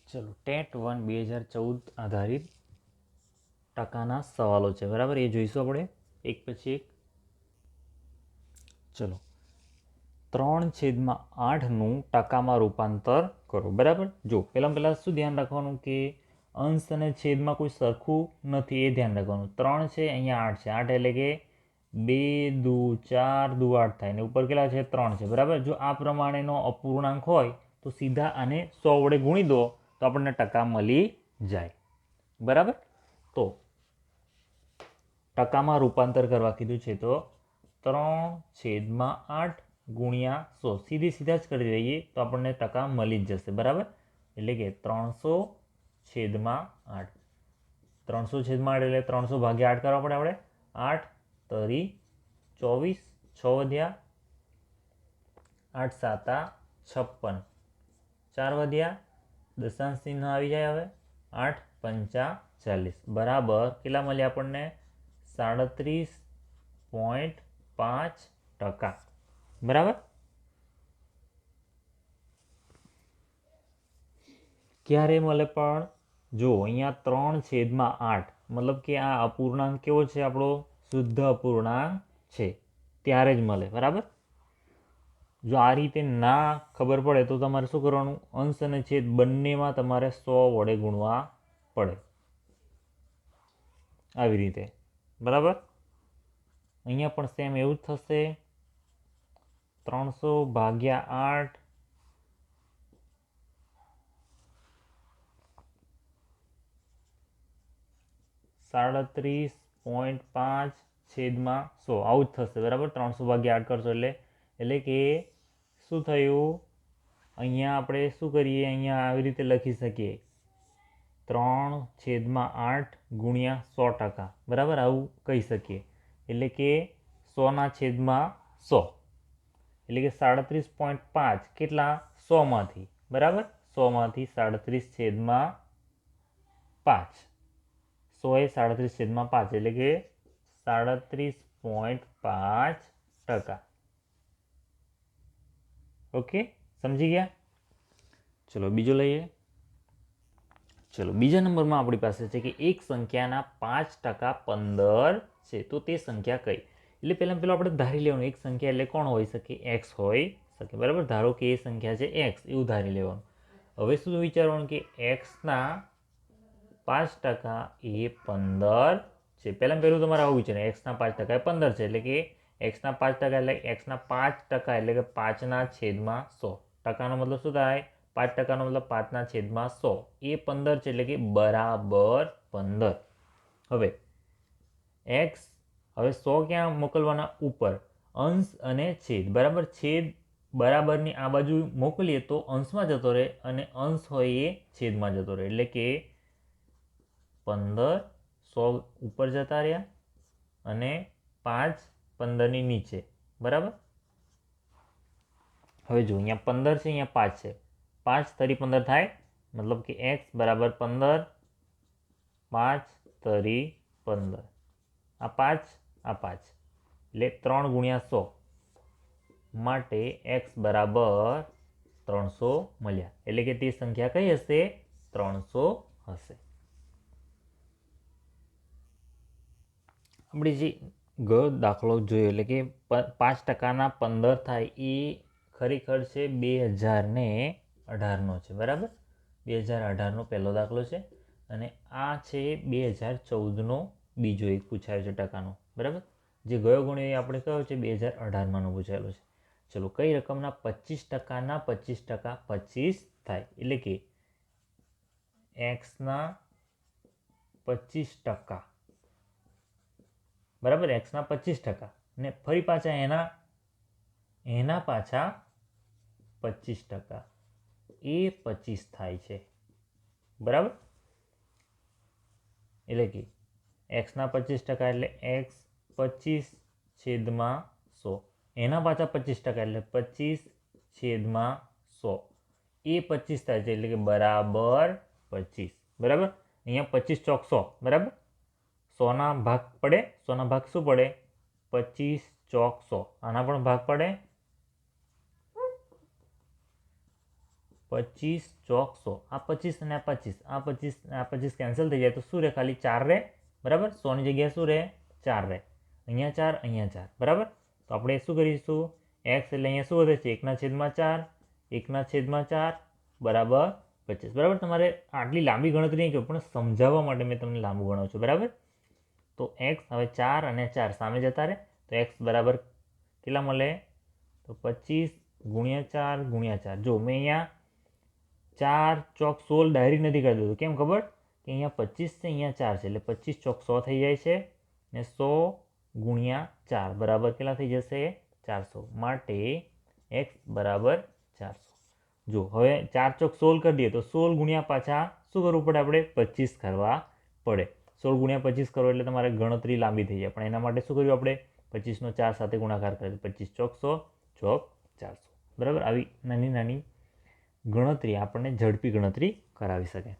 ચલો ટેટ 1 2014 આધારિત ટકાના સવાલો છે, બરાબર. એ જોઈશું આપણે એક પછી એક. ચલો 3/8નું ટકામાં રૂપાંતર કરો, બરાબર. જો પહેલાં શું ધ્યાન રાખવાનું કે અંશ અને છેદમાં કોઈ સરખું નથી, એ ધ્યાન રાખવાનું. 3 છે, અહીંયા 8 છે. 8 એટલે કે 2 દુ 4 દુ 8 થાય ને ઉપર કેટલા છે? 3 છે, બરાબર. જો આ પ્રમાણેનો અપૂર્ણાંક હોય તો સીધા આને 100 વડે ગુણી દો તો આપણને ટકા મળી જાય, બરાબર. તો ટકામાં રૂપાંતર કરવા કીધું છે તો 3/8 ગુણ્યા 100 સીધા જ કરી દઈએ તો આપણને ટકા મળી જ જશે, બરાબર. એટલે કે 300/8. 300/8 એટલે 300 ભાગ્યા 8 કરવા પડે આપણે. 8 તરી 24, 6 વધ્યા, 8 7 56, 4 વધ્યા, દશાંશ ચિહ્ન આવી જાય. હવે 8 પંચા 40, બરાબર. કેટલા મળ્યા આપણને? 37.5%, બરાબર. ક્યારે મળે પણ? જો અહીંયા 3/8 મતલબ કે આ અપૂર્ણાંક કેવો છે? આપણો શુદ્ધ અપૂર્ણાંક છે, ત્યારે જ મળે, બરાબર. જો આ રીતે ના ખબર પડે તો તમારે શું કરવાનું? અંશ અને છેદ બંનેમાં તમારે 100 વડે ગુણવા પડે, આવી રીતે, બરાબર. અહીંયા પણ સેમ એવું જ થશે. 300/8 37.5/100 આવું જ થશે, બરાબર. 300/8 કરશો એટલે કે શું થયું? અહીંયા આપણે શું કરીએ? અહીંયા આવી રીતે લખી શકીએ 3/8 ગુણ્યા 100%, બરાબર. આવું કહી શકીએ. એટલે કે 100/100 એટલે કે 37.5 કેટલા? 100માંથી, બરાબર. 100માંથી 37/5. 100 એ 37/5 એટલે કે 37.5%. ઓકે, સમજી ગયા? ચલો બીજો લઈએ. ચલો બીજા નંબરમાં આપણી પાસે છે કે એક સંખ્યાના 5% 15 છે, તો તે સંખ્યા કઈ? એટલે પહેલાં આપણે ધારી લેવાનું એક સંખ્યા એટલે કોણ હોઈ શકે? એક્સ હોઈ શકે, બરાબર. ધારો કે એ સંખ્યા છે એક્સ, એવું ધારી લેવાનું. હવે શું વિચારવાનું કે એક્સના 5% એ 15 છે. પહેલું તમારે આવું વિચાર, એક્સના 5% એ 15 છે એટલે કે એક્સના 5% એટલે એક્સના 5% એટલે કે 5/100. ટકાનો મતલબ શું થાય? 5%નો મતલબ 5/100. એ 15 છે એટલે કે બરાબર 15. હવે એક્સ, હવે 100 ક્યાં મોકલવાના? ઉપર. અંશ અને છેદ, બરાબર. છેદ બરાબરની આ બાજુ મોકલીએ તો અંશમાં જતો રહે અને અંશ હોય એ છેદમાં જતો રહે. એટલે કે 15 100 ઉપર જતા રહ્યા અને 5 15ની નીચે, બરાબર. હવે જો અહીંયા 15 છે, અહીંયા 5 છે. 5 તરી 15 થાય, મતલબ કે એક્સ બરાબર 15, 5 તરી 15. આ 5, આ 5 એટલે 3 ગુણ્યા 100 માટે એક્સ બરાબર 300 મળ્યા. એટલે કે તે સંખ્યા કઈ હશે? 300 હશે. આપણે જે દાખલો જોયો એટલે કે 5%ના 15 થાય એ ખરેખર છે 2018નો છે, બરાબર. 2018નો પહેલો દાખલો છે અને આ છે 2014નો બીજો એક પૂછાયો છે ટકાનો, બરાબર. જે ગયો ગણ્યો એ આપણે કયો છે? 2018માંનો પૂછાયેલો છે. ચલો કઈ રકમના 25%ના 25% 25 થાય? એટલે કે એક્સના 25%, બરાબર. એક્સના 25% ને ફરી પાછા એના પાછા 25%, એ 25 થાય છે, બરાબર. એટલે કે એક્સના 25% એટલે એક્સ 25/100. એના પાછા 25% એટલે 25/100. એ 25 થાય છે એટલે કે બરાબર 25, બરાબર. અહીંયા 25 ચોક 100, બરાબર. 100ના ભાગ પડે, 100ના ભાગ શું પડે? 25 ચોક 100. આના પણ ભાગ પડે, 25 ચોક 100. આ 25 અને આ 25, આ 25 કેન્સલ થઈ જાય તો શું રહે? ખાલી 4 રહે. બરાબર, 100ની જગ્યાએ શું રહે? 4 રહે. અહીંયા 4, અહીંયા 4. બરાબર, તો આપણે શું કરીશું? એક્સ એટલે અહીંયા શું વધે છે? 1/4, 1/4 બરાબર 25. બરાબર, તમારે આટલી લાંબી ગણતરી નહીં કરું, પણ સમજાવવા માટે મેં તમને લાંબુ ગણાવું છું. બરાબર, તો એક્સ હવે 4 અને 4 સામે જતા રહે તો એક્સ બરાબર કેટલા મળે? તો 25 × 4 × 4. જો મેં અહીંયા 4 ચોક 16 ડાયરેક્ટ નથી કરી દીધું. કેમ ખબર? કે અહીંયા 25 છે, અહીંયા 4 છે, એટલે 25 ચોક 100 થઈ જાય છે ને 100 × 4 બરાબર કેટલા થઈ જશે? 400. માટે એક્સ બરાબર 400. જો હવે 4 ચોક 16 કરી દઈએ તો 16 ગુણ્યા પાછા શું કરવું પડે? આપણે 25 કરવા પડે. 16 × 25 કરો એટલે તમારે ગણતરી લાંબી થઈ જાય, પણ એના માટે શું કર્યું આપણે? 25નો 4 સાથે ગુણાકાર કર્યો. 25 ચોક 100 ચોક 400. બરાબર, આવી નાની નાની ગણતરી આપણને ઝડપી ગણતરી કરાવી શકે.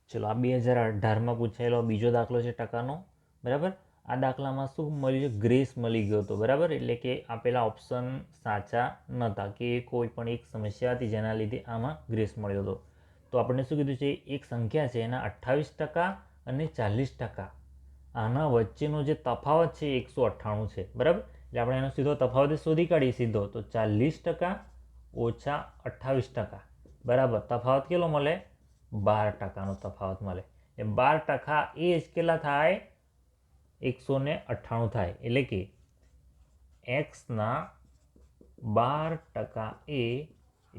ચલો, આ 2018માં પૂછાયેલો બીજો દાખલો છે ટકાનો. બરાબર, આ દાખલામાં શું મળ્યું છે? ગ્રેસ મળી ગયો હતો. બરાબર, એટલે કે આપેલા ઓપ્શન સાચા નહોતા, કે કોઈ પણ એક સમસ્યા હતી જેના લીધે આમાં ગ્રેસ મળ્યો હતો. તો આપણને શું કીધું છે? એક સંખ્યા છે એના 28% અને 40%, આના વચ્ચેનો જે તફાવત છે 198 છે. બરાબર, એટલે આપણે એનો સીધો તફાવત શોધી કાઢીએ સીધો. તો 40% ઓછા 28%. બરાબર, તફાવત કેટલો મળે? 12%નો તફાવત મળે. એ 12% એ જ કેટલા થાય? 198 થાય. એટલે કે એક્સના 12% એ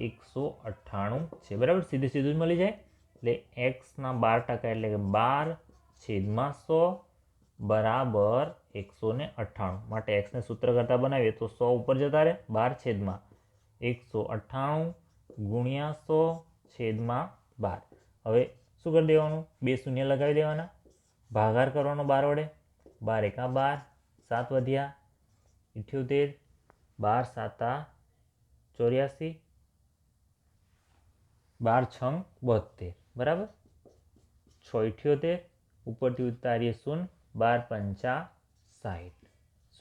198 છે. બરાબર, સીધું સીધું જ મળી જાય. એટલે એક્સના 12% એટલે કે 12/100 બરાબર 198. માટે એક્સને સૂત્ર કરતા બનાવીએ તો 100 ઉપર જતા રહે. 12/198 ગુણ્યા 100/12. હવે શું કરી દેવાનું? 2 શૂન્ય લગાવી દેવાના, ભાગાકાર કરવાનો 12 વડે. 12 એકા 12, 7 વધ્યા 78, 12 સાતા 84, 12 છંગ 72. બરાબર, 678 ઉપરથી ઉતારીએ 0, 12 પંચા 60,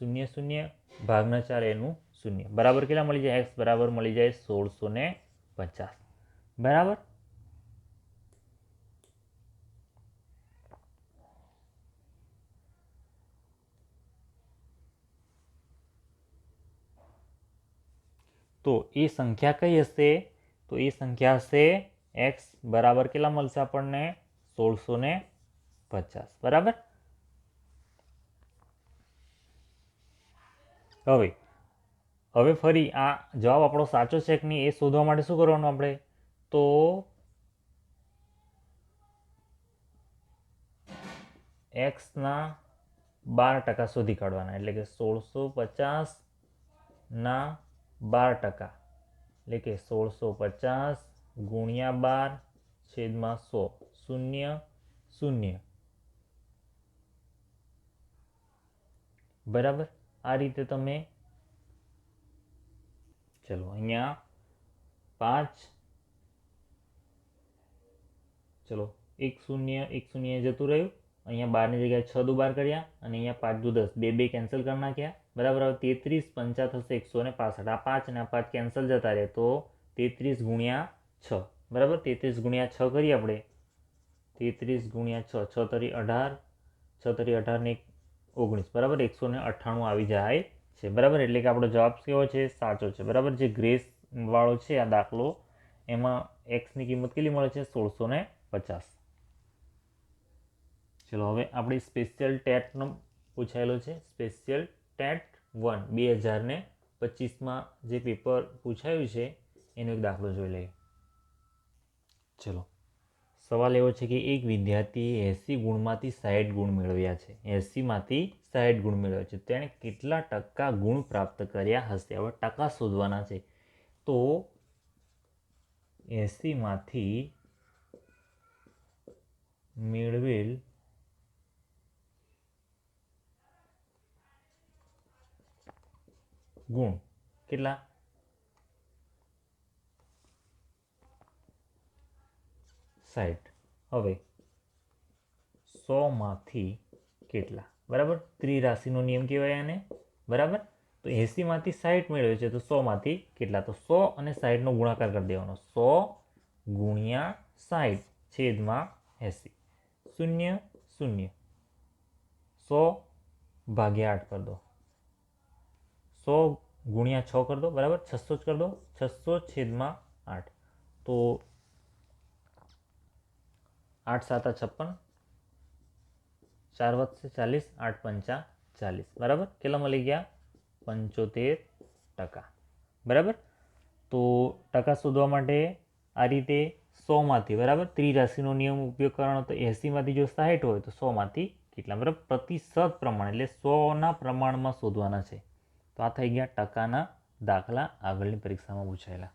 0 0 ભાગના 4 એનું 0. બરાબર કેટલા મળી જાય? એક્સ બરાબર મળી જાય 1650. બરાબર, તો એ સંખ્યા કઈ હશે? તો એ સંખ્યા હશે એક્સ બરાબર કેટલા મળશે આપણને? 1650. બરાબર, હવે ફરી આ જવાબ આપણો સાચો છે કે નહીં એ શોધવા માટે શું કરવાનું આપણે? તો એક્સના 12% શોધી કાઢવાના. એટલે કે 1650ના 12%, એટલે કે 1650 ગુણ્યા 12/100, 0 0. બરાબર, આ રીતે તમે ચલો અહીંયા 5, ચલો 1 0 1 0 જતું રહ્યું. અહીંયા 12ની જગ્યાએ 6 દુ 12 કર્યા અને અહીંયા 5 દુ 10, 2 કેન્સલ કરી નાખ્યા. બરાબર, 33 5 થશે 165. આ 5 અને આ 5 કેન્સલ જતા રહે તો 33 ગુણ્યા 6. બરાબર, 33 ગુણ્યા 6 કરીએ આપણે. 33 ગુણ્યા 6, 6 તરી 18, 6 તરી 18 ને 19. બરાબર, 198 આવી જાય છે. બરાબર, એટલે કે આપણો જવાબ કેવો છે? સાચો છે. બરાબર, જે ગ્રેસ વાળો છે આ દાખલો, એમાં એક્સની કિંમત કેટલી મળે છે? 1650. ચલો, હવે આપણી સ્પેશિયલ ટેટનો પૂછાયેલો છે. સ્પેશિયલ ટેટ 1 2025માં જે પેપર પૂછાયું છે એનો એક દાખલો જોઈ લઈએ. ચલો, સવાલ એવો છે કે એક વિદ્યાર્થીએ 80 ગુણમાંથી 60 ગુણ મેળવ્યા છે. 80માંથી 60 ગુણ મેળવ્યા છે. તેણે કેટલા ટકા ગુણ પ્રાપ્ત કર્યા હશે? હવે ટકા શોધવાના છે. તો 80માંથી મેળવેલ ગુણ કેટલા? 60. હવે 100માંથી કેટલા? બરાબર, ત્રિરાશિનો નિયમ કહેવાય આને. બરાબર, તો 80માંથી 60 મેળવે છે તો 100માંથી કેટલા? તો 100 અને 60નો ગુણાકાર કરી દેવાનો. 100 ગુણ્યા 60 છેદમાં 80. 0 0 100 ભાગ્યા 8 કરી દો. 100 ગુણ્યા 6 કરી દો, બરાબર 600 જ કરી દો. 600 છેદમાં 8. તો 8 7 56, 4 વધશે 40, 8 પંચા 40, બરાબર. કેટલા મળી ગયા? 75%. બરાબર. તો ટકા શોધવા માટે આ રીતે 100માંથી, બરાબર, ત્રિરાશિનો નિયમ ઉપયોગ કરવાનો. તો 80માંથી જો 60 હોય તો 100માંથી કેટલા? બરાબર, પ્રતિશત પ્રમાણ એટલે 100ના પ્રમાણમાં શોધવાના છે. તો આ થઈ ગયા ટકાના દાખલા આગળની પરીક્ષામાં પૂછાયેલા.